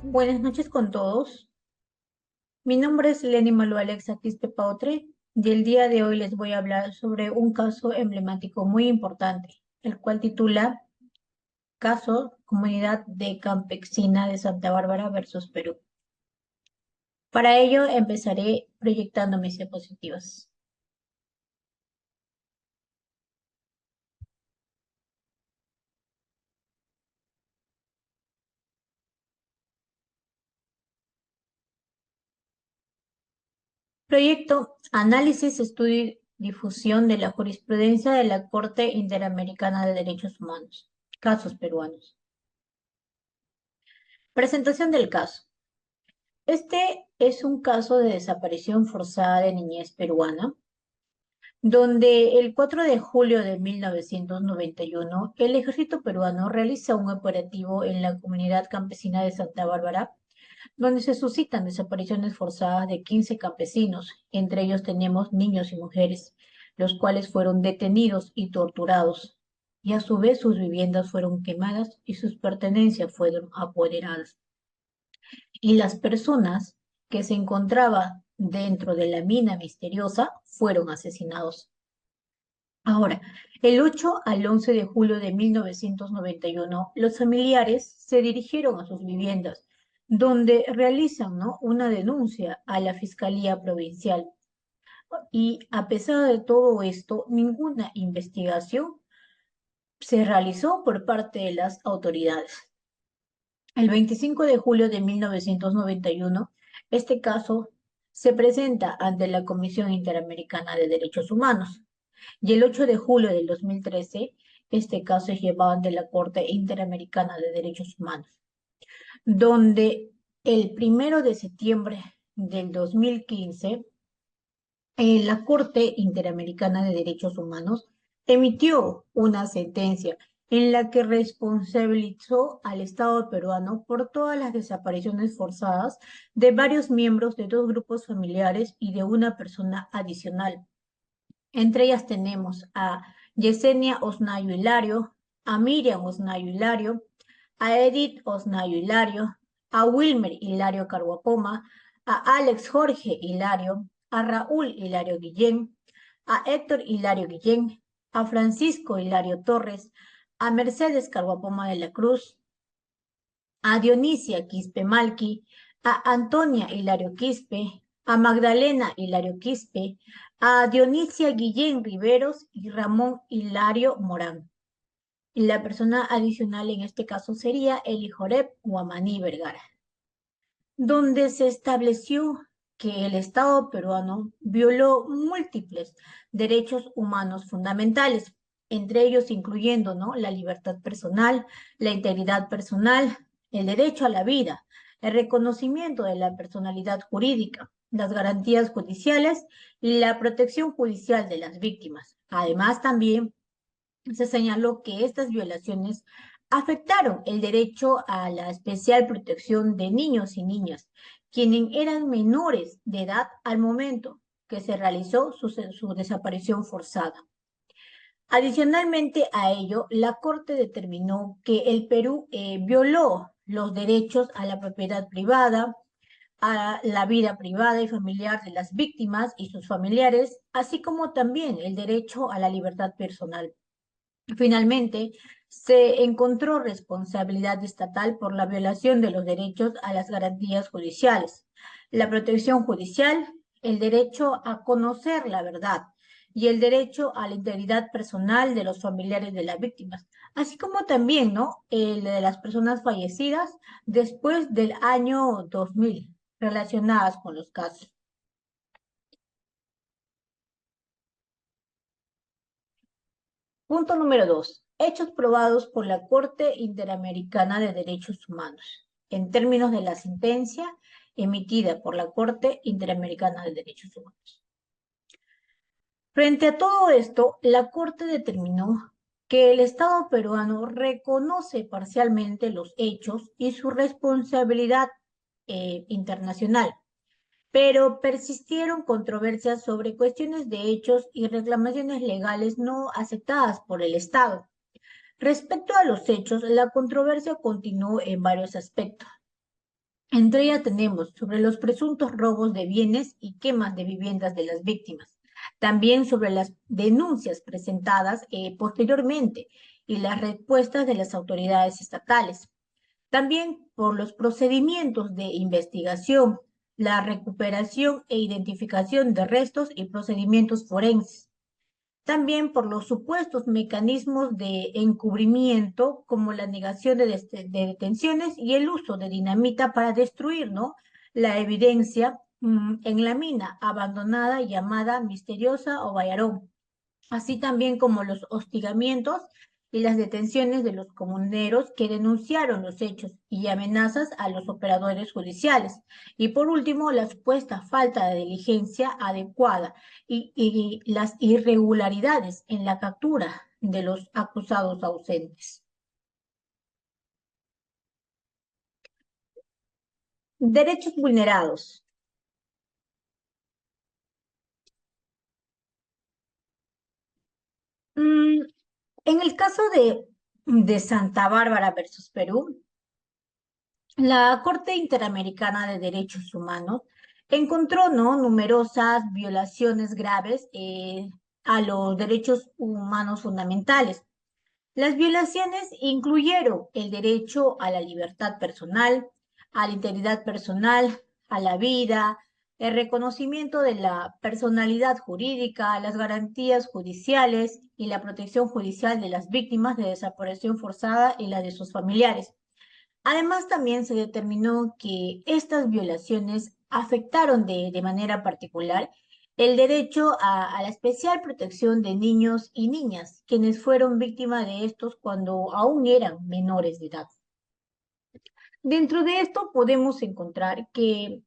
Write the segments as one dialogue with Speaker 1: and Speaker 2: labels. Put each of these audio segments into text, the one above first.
Speaker 1: Buenas noches con todos. Mi nombre es Lenny Malu Alexa Quispe Pautre y el día de hoy les voy a hablar sobre un caso emblemático muy importante, el cual titula Caso Comunidad de Campesina de Santa Bárbara versus Perú. Para ello empezaré proyectando mis diapositivas. Proyecto Análisis, Estudio y Difusión de la Jurisprudencia de la Corte Interamericana de Derechos Humanos. Casos peruanos. Presentación del caso. Este es un caso de desaparición forzada de niñez peruana, donde el 4 de julio de 1991 el ejército peruano realiza un operativo en la comunidad campesina de Santa Bárbara, donde se suscitan desapariciones forzadas de 15 campesinos. Entre ellos tenemos niños y mujeres, los cuales fueron detenidos y torturados, y a su vez sus viviendas fueron quemadas y sus pertenencias fueron apoderadas. Y las personas que se encontraban dentro de la mina misteriosa fueron asesinados. Ahora, el 8 al 11 de julio de 1991, los familiares se dirigieron a sus viviendas, donde realizan, ¿no?, una denuncia a la Fiscalía Provincial. Y a pesar de todo esto, ninguna investigación se realizó por parte de las autoridades. El 25 de julio de 1991, este caso se presenta ante la Comisión Interamericana de Derechos Humanos y el 8 de julio del 2013, este caso es llevado ante la Corte Interamericana de Derechos Humanos, donde el 1 de septiembre del 2015, la Corte Interamericana de Derechos Humanos emitió una sentencia en la que responsabilizó al Estado peruano por todas las desapariciones forzadas de varios miembros de dos grupos familiares y de una persona adicional. Entre ellas tenemos a Yesenia Osnayo Hilario, a Miriam Osnayo Hilario, a Edith Osnayo Hilario, a Wilmer Hilario Carguapoma, a Alex Jorge Hilario, a Raúl Hilario Guillén, a Héctor Hilario Guillén, a Francisco Hilario Torres, a Mercedes Carguapoma de la Cruz, a Dionisia Quispe Malqui, a Antonia Hilario Quispe, a Magdalena Hilario Quispe, a Dionisia Guillén Riveros y Ramón Hilario Morán. Y la persona adicional en este caso sería Joreb Guamaní Vergara, donde se estableció que el Estado peruano violó múltiples derechos humanos fundamentales, entre ellos incluyendo, ¿no?, la libertad personal, la integridad personal, el derecho a la vida, el reconocimiento de la personalidad jurídica, las garantías judiciales y la protección judicial de las víctimas. Además, también se señaló que estas violaciones afectaron el derecho a la especial protección de niños y niñas, quienes eran menores de edad al momento que se realizó su desaparición forzada. Adicionalmente a ello, la Corte determinó que el Perú violó los derechos a la propiedad privada, a la vida privada y familiar de las víctimas y sus familiares, así como también el derecho a la libertad personal. Finalmente, se encontró responsabilidad estatal por la violación de los derechos a las garantías judiciales, la protección judicial, el derecho a conocer la verdad y el derecho a la integridad personal de los familiares de las víctimas, así como también, ¿no?, el de las personas fallecidas después del año 2000 relacionadas con los casos. Punto número 2. Hechos probados por la Corte Interamericana de Derechos Humanos, en términos de la sentencia emitida por la Corte Interamericana de Derechos Humanos. Frente a todo esto, la Corte determinó que el Estado peruano reconoce parcialmente los hechos y su responsabilidad internacional, pero persistieron controversias sobre cuestiones de hechos y reclamaciones legales no aceptadas por el Estado. Respecto a los hechos, la controversia continuó en varios aspectos. Entre ellas tenemos sobre los presuntos robos de bienes y quemas de viviendas de las víctimas. También sobre las denuncias presentadas posteriormente y las respuestas de las autoridades estatales. También por los procedimientos de investigación, la recuperación e identificación de restos y procedimientos forenses. También por los supuestos mecanismos de encubrimiento, como la negación de detenciones y el uso de dinamita para destruir, ¿no?, la evidencia en la mina abandonada llamada Misteriosa o Bayarón, así también como los hostigamientos y las detenciones de los comuneros que denunciaron los hechos y amenazas a los operadores judiciales. Y por último, la supuesta falta de diligencia adecuada y las irregularidades en la captura de los acusados ausentes. Derechos vulnerados. Mm, en el caso de Santa Bárbara versus Perú, la Corte Interamericana de Derechos Humanos encontró, ¿no?, numerosas violaciones graves a los derechos humanos fundamentales. Las violaciones incluyeron el derecho a la libertad personal, a la integridad personal, a la vida, el reconocimiento de la personalidad jurídica, las garantías judiciales y la protección judicial de las víctimas de desaparición forzada y la de sus familiares. Además, también se determinó que estas violaciones afectaron de manera particular el derecho a la especial protección de niños y niñas, quienes fueron víctimas de estos cuando aún eran menores de edad. Dentro de esto podemos encontrar que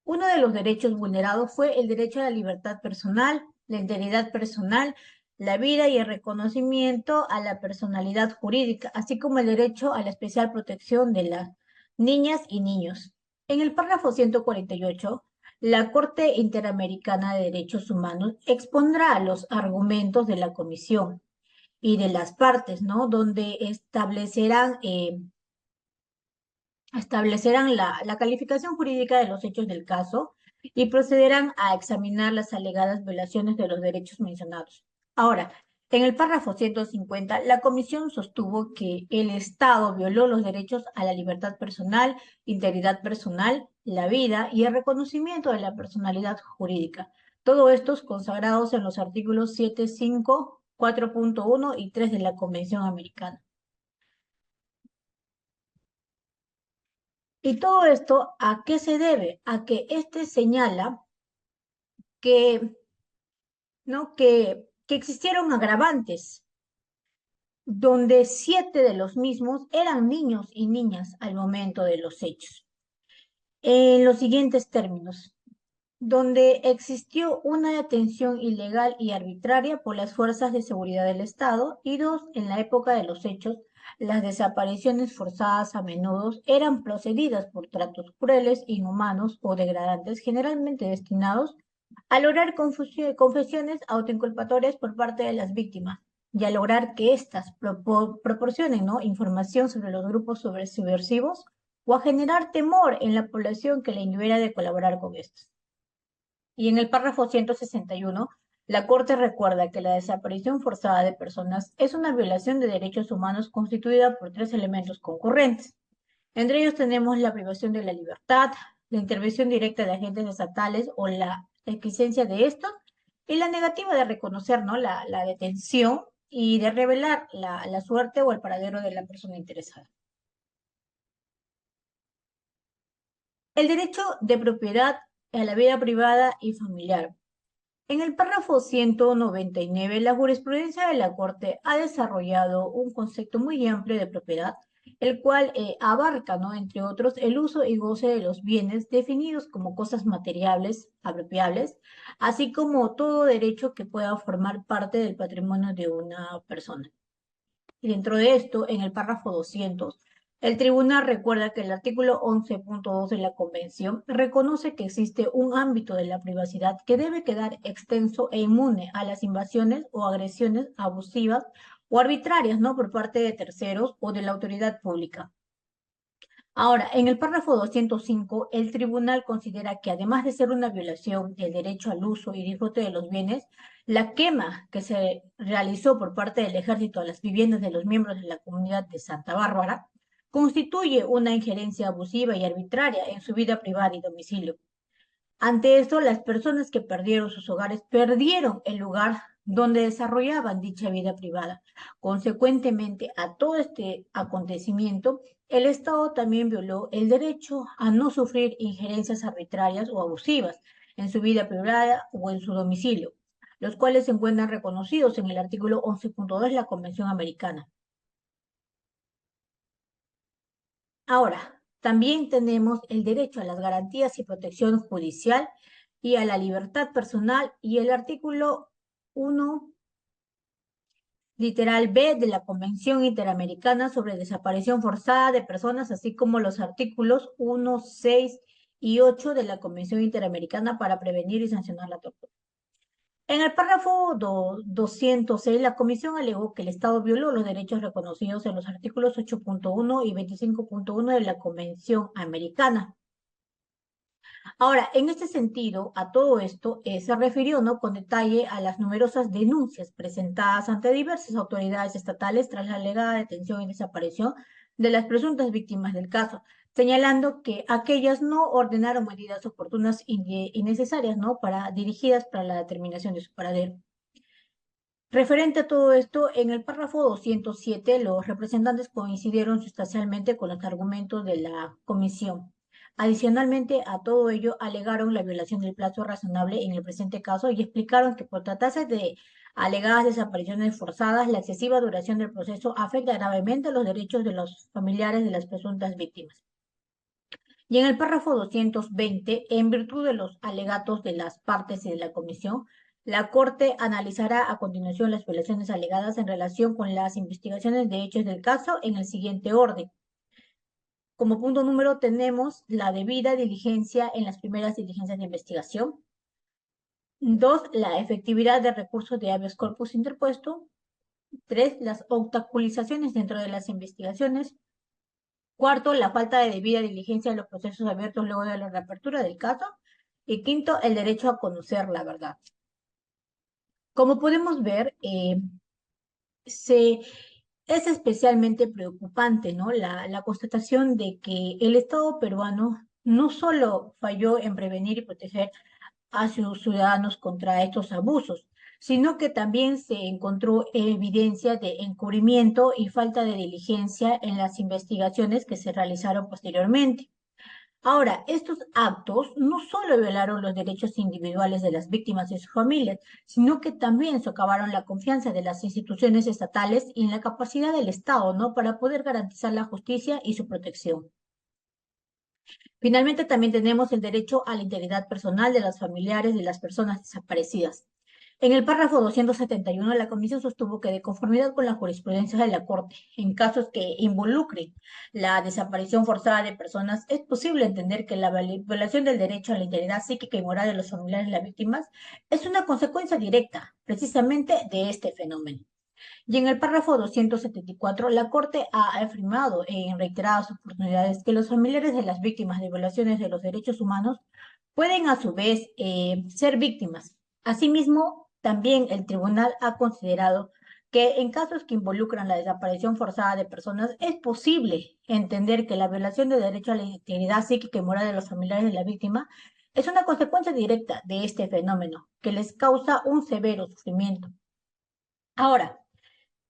Speaker 1: uno de los derechos vulnerados fue el derecho a la libertad personal, la integridad personal, la vida y el reconocimiento a la personalidad jurídica, así como el derecho a la especial protección de las niñas y niños. En el párrafo 148, la Corte Interamericana de Derechos Humanos expondrá los argumentos de la Comisión y de las partes, ¿no?, donde establecerán la calificación jurídica de los hechos del caso y procederán a examinar las alegadas violaciones de los derechos mencionados. Ahora, en el párrafo 150, la Comisión sostuvo que el Estado violó los derechos a la libertad personal, integridad personal, la vida y el reconocimiento de la personalidad jurídica. Todos estos consagrados en los artículos 7, 5, 4.1 y 3 de la Convención Americana. Y todo esto, ¿a qué se debe? A que este señala que, ¿no?, que existieron agravantes, donde 7 de los mismos eran niños y niñas al momento de los hechos. En los siguientes términos, donde existió una detención ilegal y arbitraria por las fuerzas de seguridad del Estado, y 2, en la época de los hechos, las desapariciones forzadas a menudo eran procedidas por tratos crueles, inhumanos o degradantes, generalmente destinados a lograr confesiones autoinculpatorias por parte de las víctimas y a lograr que éstas proporcionen, ¿no?, información sobre los grupos subversivos o a generar temor en la población que le inhibiera de colaborar con estos. Y en el párrafo 161, la Corte recuerda que la desaparición forzada de personas es una violación de derechos humanos constituida por 3 elementos concurrentes. Entre ellos tenemos la privación de la libertad, la intervención directa de agentes estatales o la existencia de estos, y la negativa de reconocer, ¿no?, la detención y de revelar la suerte o el paradero de la persona interesada. El derecho de propiedad a la vida privada y familiar. En el párrafo 199, la jurisprudencia de la Corte ha desarrollado un concepto muy amplio de propiedad, el cual abarca, ¿no?, entre otros, el uso y goce de los bienes definidos como cosas materiales, apropiables, así como todo derecho que pueda formar parte del patrimonio de una persona. Y dentro de esto, en el párrafo 200, el tribunal recuerda que el artículo 11.2 de la Convención reconoce que existe un ámbito de la privacidad que debe quedar extenso e inmune a las invasiones o agresiones abusivas o arbitrarias, ¿no?, por parte de terceros o de la autoridad pública. Ahora, en el párrafo 205, el tribunal considera que además de ser una violación del derecho al uso y disfrute de los bienes, la quema que se realizó por parte del ejército a las viviendas de los miembros de la comunidad de Santa Bárbara constituye una injerencia abusiva y arbitraria en su vida privada y domicilio. Ante esto, las personas que perdieron sus hogares perdieron el lugar donde desarrollaban dicha vida privada. Consecuentemente, a todo este acontecimiento, el Estado también violó el derecho a no sufrir injerencias arbitrarias o abusivas en su vida privada o en su domicilio, los cuales se encuentran reconocidos en el artículo 11.2 de la Convención Americana. Ahora, también tenemos el derecho a las garantías y protección judicial y a la libertad personal y el artículo 1, literal B de la Convención Interamericana sobre Desaparición Forzada de Personas, así como los artículos 1, 6 y 8 de la Convención Interamericana para prevenir y sancionar la tortura. En el párrafo 206, la Comisión alegó que el Estado violó los derechos reconocidos en los artículos 8.1 y 25.1 de la Convención Americana. Ahora, en este sentido, a todo esto, se refirió, ¿no?, con detalle a las numerosas denuncias presentadas ante diversas autoridades estatales tras la alegada detención y desaparición de las presuntas víctimas del caso, señalando que aquellas no ordenaron medidas oportunas y necesarias, ¿no?, dirigidas para la determinación de su paradero. Referente a todo esto, en el párrafo 207, los representantes coincidieron sustancialmente con los argumentos de la comisión. Adicionalmente a todo ello, alegaron la violación del plazo razonable en el presente caso y explicaron que por tratarse de alegadas desapariciones forzadas, la excesiva duración del proceso afecta gravemente los derechos de los familiares de las presuntas víctimas. Y en el párrafo 220, en virtud de los alegatos de las partes y de la comisión, la Corte analizará a continuación las violaciones alegadas en relación con las investigaciones de hechos del caso en el siguiente orden. Como punto número tenemos la debida diligencia en las primeras diligencias de investigación. 2, la efectividad de recursos de habeas corpus interpuesto. 3, las obstaculizaciones dentro de las investigaciones. 4, la falta de debida diligencia en los procesos abiertos luego de la reapertura del caso. Y 5, el derecho a conocer la verdad. Como podemos ver, es especialmente preocupante, ¿no?, la constatación de que el Estado peruano no solo falló en prevenir y proteger a sus ciudadanos contra estos abusos, sino que también se encontró evidencia de encubrimiento y falta de diligencia en las investigaciones que se realizaron posteriormente. Ahora, estos actos no solo violaron los derechos individuales de las víctimas y sus familias, sino que también socavaron la confianza de las instituciones estatales y en la capacidad del Estado, ¿no?, para poder garantizar la justicia y su protección. Finalmente, también tenemos el derecho a la integridad personal de los familiares de las personas desaparecidas. En el párrafo 271, la Comisión sostuvo que, de conformidad con la jurisprudencia de la Corte, en casos que involucren la desaparición forzada de personas, es posible entender que la violación del derecho a la integridad psíquica y moral de los familiares de las víctimas es una consecuencia directa, precisamente, de este fenómeno. Y en el párrafo 274, la Corte ha afirmado en reiteradas oportunidades que los familiares de las víctimas de violaciones de los derechos humanos pueden a su vez ser víctimas. Asimismo, también el tribunal ha considerado que en casos que involucran la desaparición forzada de personas es posible entender que la violación del derecho a la integridad psíquica y moral de los familiares de la víctima es una consecuencia directa de este fenómeno que les causa un severo sufrimiento. Ahora,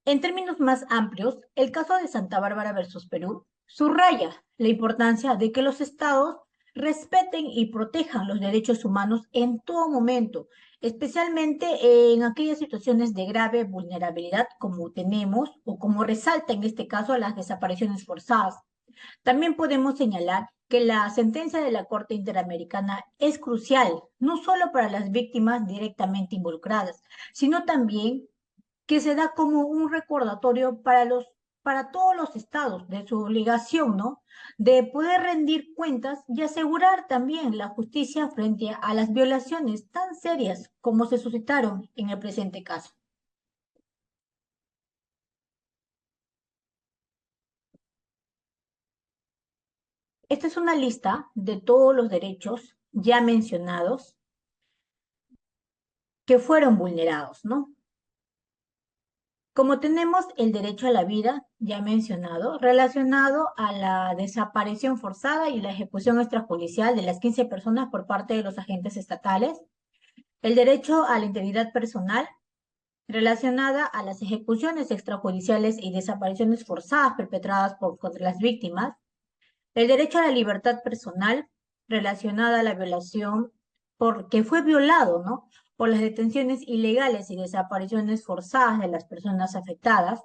Speaker 1: en términos más amplios, el caso de Santa Bárbara versus Perú subraya la importancia de que los estados respeten y protejan los derechos humanos en todo momento, especialmente en aquellas situaciones de grave vulnerabilidad como tenemos o como resalta en este caso las desapariciones forzadas. También podemos señalar que la sentencia de la Corte Interamericana es crucial, no solo para las víctimas directamente involucradas, sino también que se da como un recordatorio para todos los estados de su obligación, ¿no?, de poder rendir cuentas y asegurar también la justicia frente a las violaciones tan serias como se suscitaron en el presente caso. Esta es una lista de todos los derechos ya mencionados que fueron vulnerados, ¿no? Como tenemos el derecho a la vida, ya mencionado, relacionado a la desaparición forzada y la ejecución extrajudicial de las 15 personas por parte de los agentes estatales, el derecho a la integridad personal, relacionada a las ejecuciones extrajudiciales y desapariciones forzadas perpetradas contra las víctimas, el derecho a la libertad personal, relacionada a la violación, porque fue violado, ¿no? Por las detenciones ilegales y desapariciones forzadas de las personas afectadas,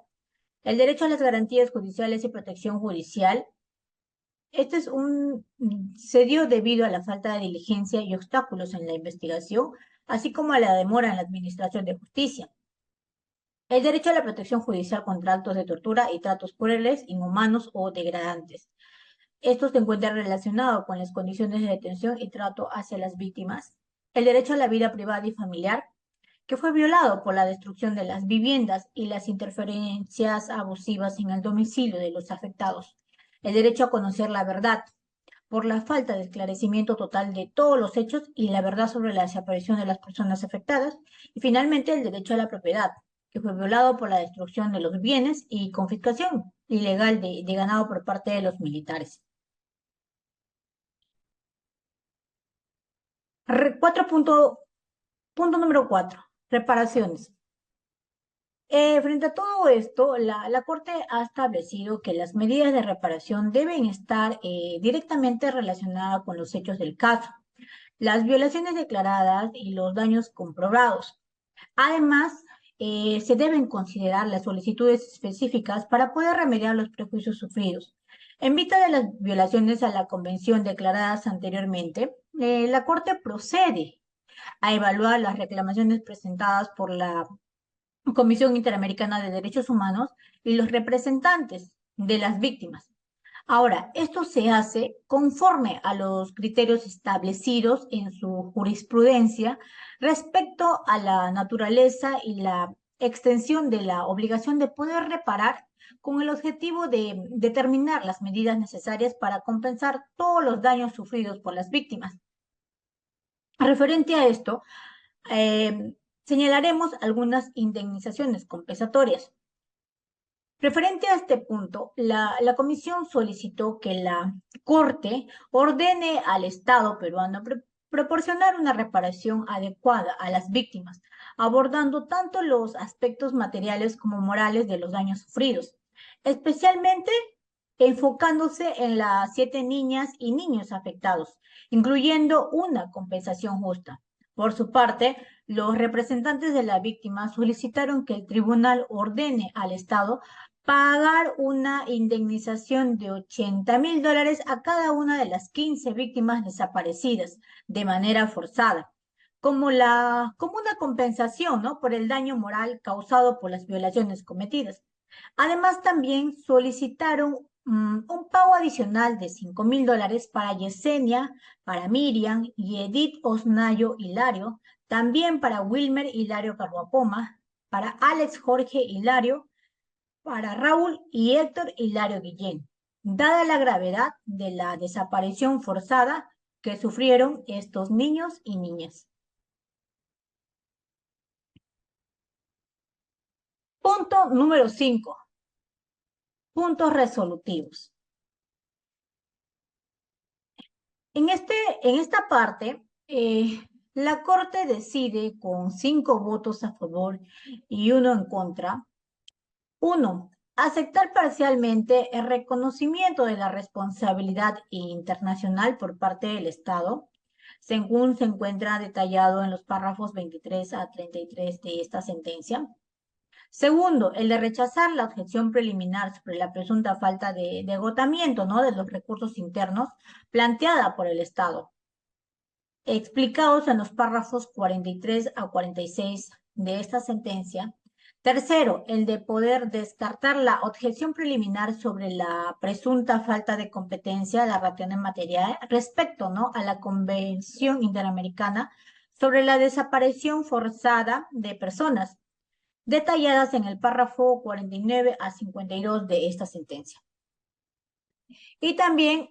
Speaker 1: el derecho a las garantías judiciales y protección judicial. Este se dio debido a la falta de diligencia y obstáculos en la investigación, así como a la demora en la administración de justicia. El derecho a la protección judicial contra actos de tortura y tratos crueles, inhumanos o degradantes. Esto se encuentra relacionado con las condiciones de detención y trato hacia las víctimas. El derecho a la vida privada y familiar, que fue violado por la destrucción de las viviendas y las interferencias abusivas en el domicilio de los afectados. El derecho a conocer la verdad, por la falta de esclarecimiento total de todos los hechos y la verdad sobre la desaparición de las personas afectadas. Y finalmente, el derecho a la propiedad, que fue violado por la destrucción de los bienes y confiscación ilegal de ganado por parte de los militares. Punto número 4, reparaciones. Frente a todo esto, la Corte ha establecido que las medidas de reparación deben estar directamente relacionadas con los hechos del caso, las violaciones declaradas y los daños comprobados. Además, se deben considerar las solicitudes específicas para poder remediar los prejuicios sufridos. En vista de las violaciones a la convención declaradas anteriormente, la Corte procede a evaluar las reclamaciones presentadas por la Comisión Interamericana de Derechos Humanos y los representantes de las víctimas. Ahora, esto se hace conforme a los criterios establecidos en su jurisprudencia respecto a la naturaleza y la extensión de la obligación de poder reparar con el objetivo de determinar las medidas necesarias para compensar todos los daños sufridos por las víctimas. Referente a esto, señalaremos algunas indemnizaciones compensatorias. Referente a este punto, la comisión solicitó que la Corte ordene al Estado peruano proporcionar una reparación adecuada a las víctimas, abordando tanto los aspectos materiales como morales de los daños sufridos, especialmente enfocándose en las 7 niñas y niños afectados, incluyendo una compensación justa. Por su parte, los representantes de la víctima solicitaron que el tribunal ordene al Estado pagar una indemnización de $80,000 a cada una de las 15 víctimas desaparecidas de manera forzada, como una compensación, ¿no? Por el daño moral causado por las violaciones cometidas. Además, también solicitaron un pago adicional de $5,000 para Yesenia, para Miriam y Edith Osnayo Hilario, también para Wilmer Hilario Carhuapoma, para Alex Jorge Hilario, para Raúl y Héctor Hilario Guillén, dada la gravedad de la desaparición forzada que sufrieron estos niños y niñas. Punto número 5. Puntos resolutivos. En esta parte, la Corte decide con 5 votos a favor y 1 en contra. 1. Aceptar parcialmente el reconocimiento de la responsabilidad internacional por parte del Estado, según se encuentra detallado en los párrafos 23 a 33 de esta sentencia. Segundo, el de rechazar la objeción preliminar sobre la presunta falta de agotamiento, ¿no? de los recursos internos planteada por el Estado, explicados en los párrafos 43 a 46 de esta sentencia. Tercero, el de poder descartar la objeción preliminar sobre la presunta falta de competencia de la ratión en materia respecto, ¿no? a la Convención Interamericana sobre la desaparición forzada de personas, detalladas en el párrafo 49 a 52 de esta sentencia. Y también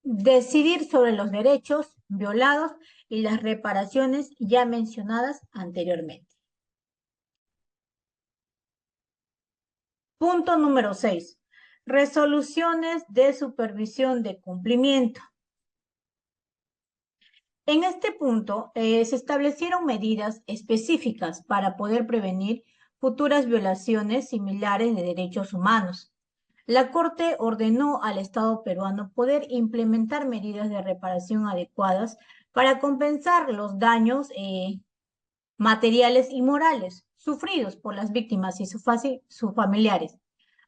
Speaker 1: decidir sobre los derechos violados y las reparaciones ya mencionadas anteriormente. Punto número 6. Resoluciones de supervisión de cumplimiento. En este punto se establecieron medidas específicas para poder prevenir futuras violaciones similares de derechos humanos. La Corte ordenó al Estado peruano poder implementar medidas de reparación adecuadas para compensar los daños materiales y morales sufridos por las víctimas y sus familiares.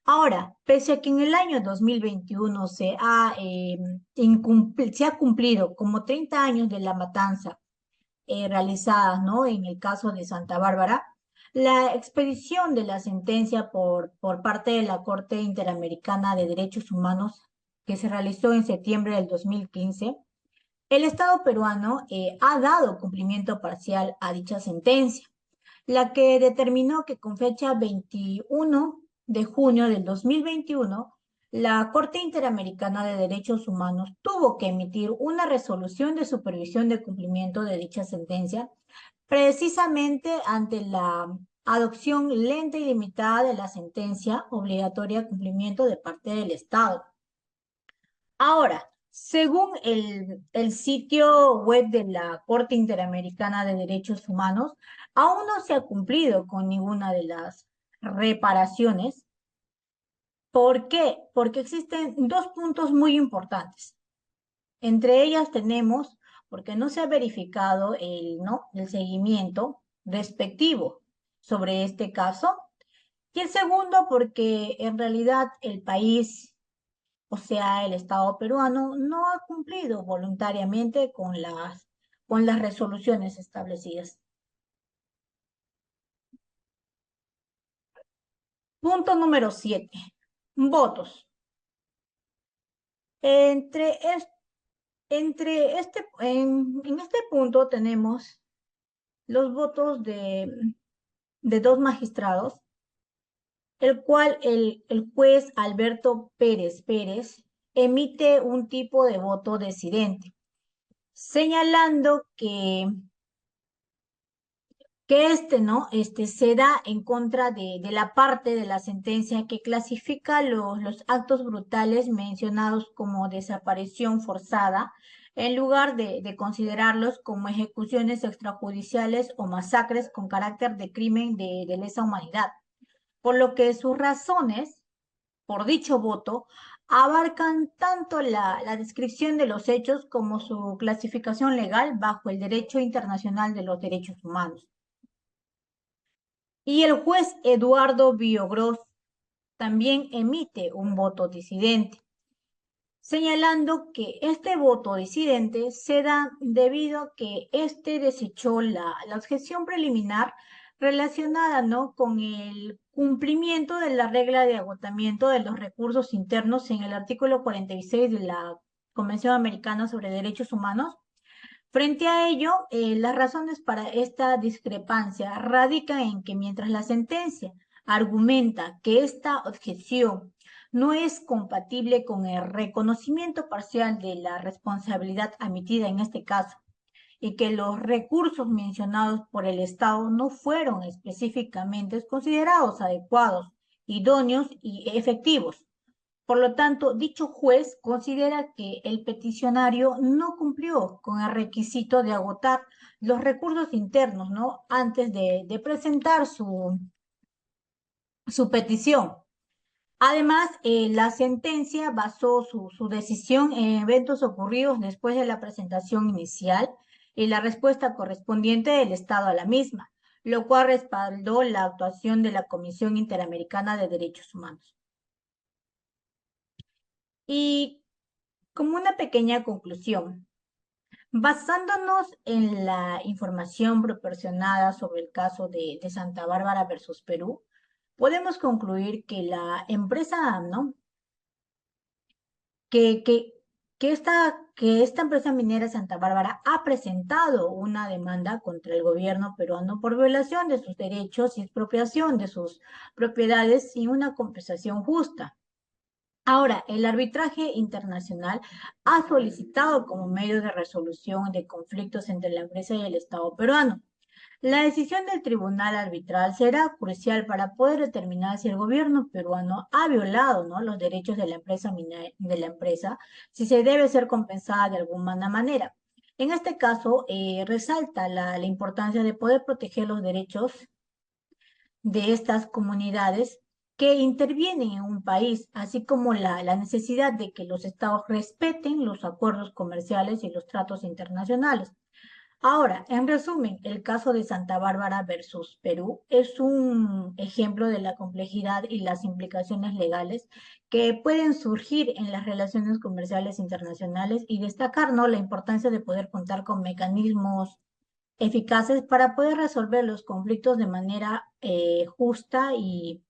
Speaker 1: Ahora, pese a que en el año 2021 se ha cumplido como 30 años de la matanza realizadas, ¿no? En el caso de Santa Bárbara, la expedición de la sentencia por parte de la Corte Interamericana de Derechos Humanos, que se realizó en septiembre del 2015, el Estado peruano ha dado cumplimiento parcial a dicha sentencia, la que determinó que con fecha 21 de junio del 2021, la Corte Interamericana de Derechos Humanos tuvo que emitir una resolución de supervisión de cumplimiento de dicha sentencia, precisamente ante la adopción lenta y limitada de la sentencia obligatoria de cumplimiento de parte del Estado. Ahora, según el sitio web de la Corte Interamericana de Derechos Humanos, aún no se ha cumplido con ninguna de las reparaciones. ¿Por qué? Porque existen dos puntos muy importantes. Entre ellas tenemos, porque no se ha verificado ¿no? el seguimiento respectivo sobre este caso. Y el segundo, porque en realidad el país, o sea, el Estado peruano, no ha cumplido voluntariamente con las resoluciones establecidas. Punto número 7. Votos. En este punto tenemos los votos de dos magistrados, el cual el juez Alberto Pérez Pérez emite un tipo de voto disidente, señalando que ¿no? Se da en contra de la parte de la sentencia que clasifica los actos brutales mencionados como desaparición forzada, en lugar de considerarlos como ejecuciones extrajudiciales o masacres con carácter de crimen de lesa humanidad. Por lo que sus razones, por dicho voto, abarcan tanto la descripción de los hechos como su clasificación legal bajo el derecho internacional de los derechos humanos. Y el juez Eduardo Biogros también emite un voto disidente, señalando que este voto disidente se da debido a que éste desechó la objeción preliminar relacionada, ¿no? con el cumplimiento de la regla de agotamiento de los recursos internos en el artículo 46 de la Convención Americana sobre Derechos Humanos. Frente a ello, las razones para esta discrepancia radican en que mientras la sentencia argumenta que esta objeción no es compatible con el reconocimiento parcial de la responsabilidad admitida en este caso y que los recursos mencionados por el Estado no fueron específicamente considerados adecuados, idóneos y efectivos. Por lo tanto, dicho juez considera que el peticionario no cumplió con el requisito de agotar los recursos internos, ¿no? Antes de presentar su petición. Además, la sentencia basó su decisión en eventos ocurridos después de la presentación inicial y la respuesta correspondiente del Estado a la misma, lo cual respaldó la actuación de la Comisión Interamericana de Derechos Humanos. Y como una pequeña conclusión, basándonos en la información proporcionada sobre el caso de Santa Bárbara versus Perú, podemos concluir que la empresa, ¿no? Que, que, que esta empresa minera Santa Bárbara ha presentado una demanda contra el gobierno peruano por violación de sus derechos y expropiación de sus propiedades sin una compensación justa. Ahora, el arbitraje internacional ha solicitado como medio de resolución de conflictos entre la empresa y el Estado peruano. La decisión del tribunal arbitral será crucial para poder determinar si el gobierno peruano ha violado, ¿no?, los derechos de la empresa, si se debe ser compensada de alguna manera. En este caso, resalta la importancia de poder proteger los derechos de estas comunidades que intervienen en un país, así como la necesidad de que los estados respeten los acuerdos comerciales y los tratos internacionales. Ahora, en resumen, el caso de Santa Bárbara versus Perú es un ejemplo de la complejidad y las implicaciones legales que pueden surgir en las relaciones comerciales internacionales y destacar, ¿no?, la importancia de poder contar con mecanismos eficaces para poder resolver los conflictos de manera justa y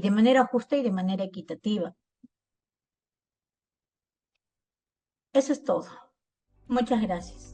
Speaker 1: de manera justa y de manera equitativa. Eso es todo. Muchas gracias.